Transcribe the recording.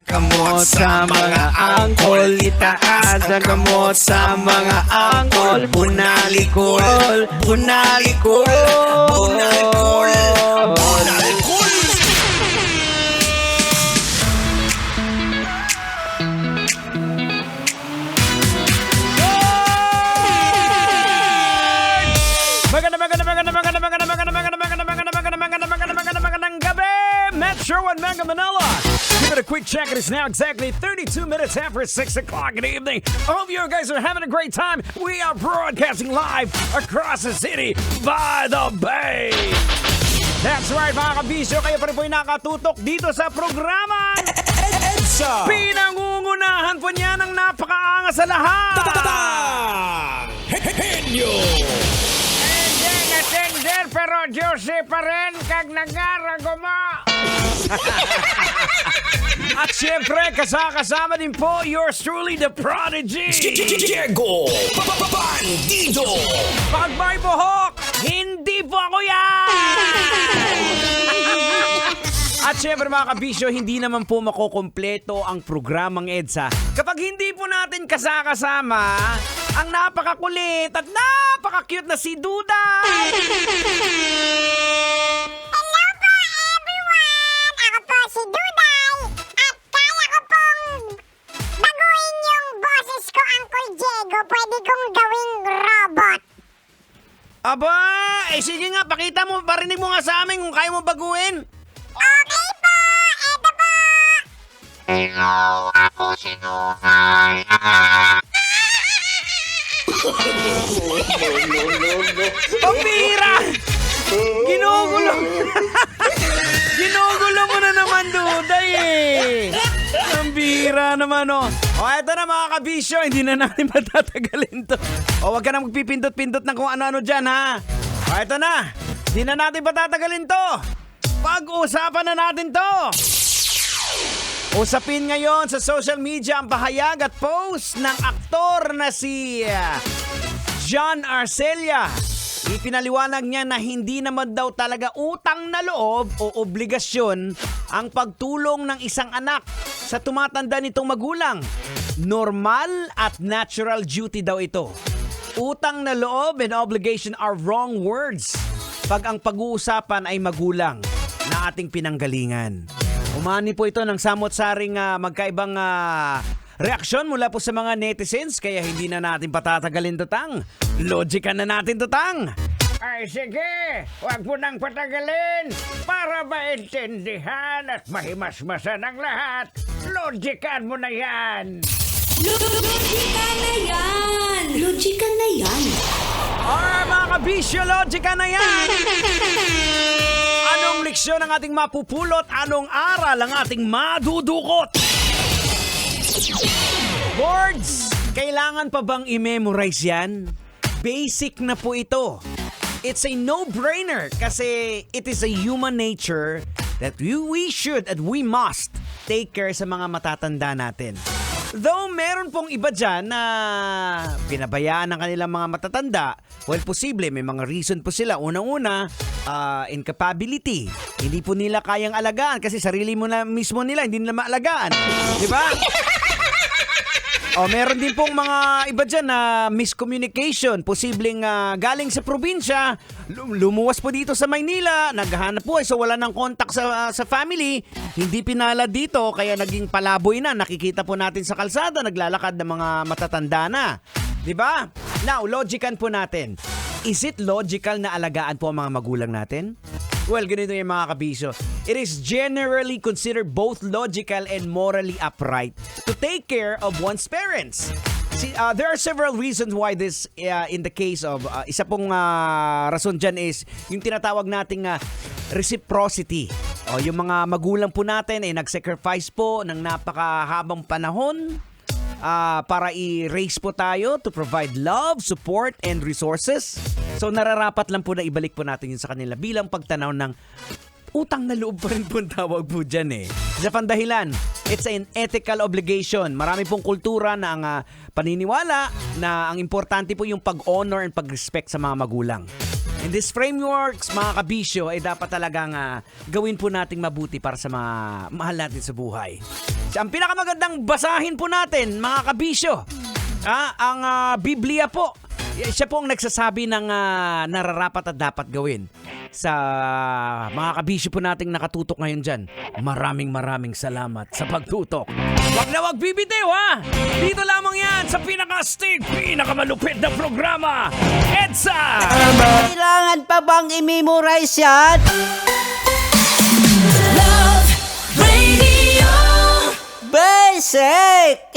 Gamot sa mga angkol, itaas ang gamot sa mga angkol. Bunalikol, bunalikol, bunalikol, bunalikol. Magandang gabi, Metro and Mega Manila. Give it a quick check. It is now exactly 32 minutes after 6 o'clock in the evening. I hope you guys are having a great time. We are broadcasting live across the city by the bay. That's right, mga kabisyo. Kayo pa rin po yung nakatutok dito sa programa. EDSA! Pinangungunahan po niya ng napakaangas sa lahat. Henyo! Tengder, pero juicy pa rin kag nagarago mo. At syempre, kasama din po yours truly, the Prodigy. Diego! Bandido! Pag may buhok, hindi po ako yan! At syempre mga kabisyo, hindi naman po makukumpleto ang programang EDSA kapag hindi po natin kasama ang napakakulit at napaka-cute na si Duday! Hello po everyone! Ako po si Duday at kaya ko pong baguhin yung boses ko, Uncle Diego. Pwede kong gawing robot. Aba, sige nga, pakita mo, parinig mo nga sa amin kung kaya mo baguhin. Okay po! Eto po! Hello, ako si Duday. Pambira! Ginugulo! Ginugulo mo na naman, Duday eh! Pambira naman, oh. O, eto na mga kabisyo, hindi na natin matatagalin to. O, wag ka na magpipindot-pindot ng kung ano-ano dyan, ha? O, eto na. Hindi na natin patatagalin to. Pag-usapan na natin to. Usapin ngayon sa social media ang pahayag at post ng aktor na si John Arcella. Ipinaliwanag niya na hindi naman daw talaga utang na loob o obligasyon ang pagtulong ng isang anak sa tumatanda nitong magulang. Normal at natural duty daw ito. Utang na loob and obligation are wrong words pag ang pag-uusapan ay magulang na ating pinanggalingan. Umani po ito ng samot-saring magkaibang reaksyon mula po sa mga netizens, kaya hindi na natin patatagalin, tutang. Logican na natin, tutang. Ay sige, huwag mo nang patagalin para maintindihan at mahimasmasan ang lahat. Logican mo na yan. Logika na yan! Logika na yan! Alright mga kabisyo, logica na yan! Anong leksyon ang ating mapupulot? Anong aral ang ating madudukot? Boards! Kailangan pa bang i-memorize yan? Basic na po ito. It's a no-brainer kasi it is a human nature that we should and we must take care sa mga matatanda natin. Though meron pong iba dyan na pinabayaan ng kanilang mga matatanda, well, posible, may mga reason po sila. Unang-una, incapability. Hindi po nila kayang alagaan kasi sarili mo na mismo nila, hindi nila maalagaan. Di ba? O, meron din pong mga iba dyan na miscommunication. Posibleng galing sa probinsya, lumuwas po dito sa Maynila, naghahanap po so wala ng contact sa family. Hindi pinalad dito, kaya naging palaboy na. Nakikita po natin sa kalsada, naglalakad ng mga matatanda na. Diba? Now, logican po natin. Is it logical na alagaan po ang mga magulang natin? Well, ganito yung mga kabisyo. It is generally considered both logical and morally upright to take care of one's parents. See, there are several reasons why this, in the case of, isa pong rason dyan is yung tinatawag nating reciprocity. O, yung mga magulang po natin ay nag-sacrifice po ng napakahabang panahon para i-raise po tayo to provide love, support, and resources. So nararapat lang po na ibalik po natin yun sa kanila bilang pagtanaw ng utang na loob pa rin po ang tawag po dyan eh. Sa pandahilan, it's an ethical obligation. Marami pong kultura na ang paniniwala na ang importante po yung pag-honor and pag-respect sa mga magulang. In this frameworks, mga kabisyo, ay dapat talagang gawin po nating mabuti para sa mga mahal natin sa buhay. So, ang pinakamagandang basahin po natin, mga kabisyo, ang Biblia po. Siya po ang nagsasabi ng nararapat at dapat gawin. Sa mga kabisyo po nating nakatutok ngayon dyan, maraming salamat sa pagtutok. Wag na wag bibitiw, ha! Dito lamang yan sa pinaka-astig, pinakamalupit na programa, EDSA! Kailangan pa bang i-memorize yan? Love Radio. Basic!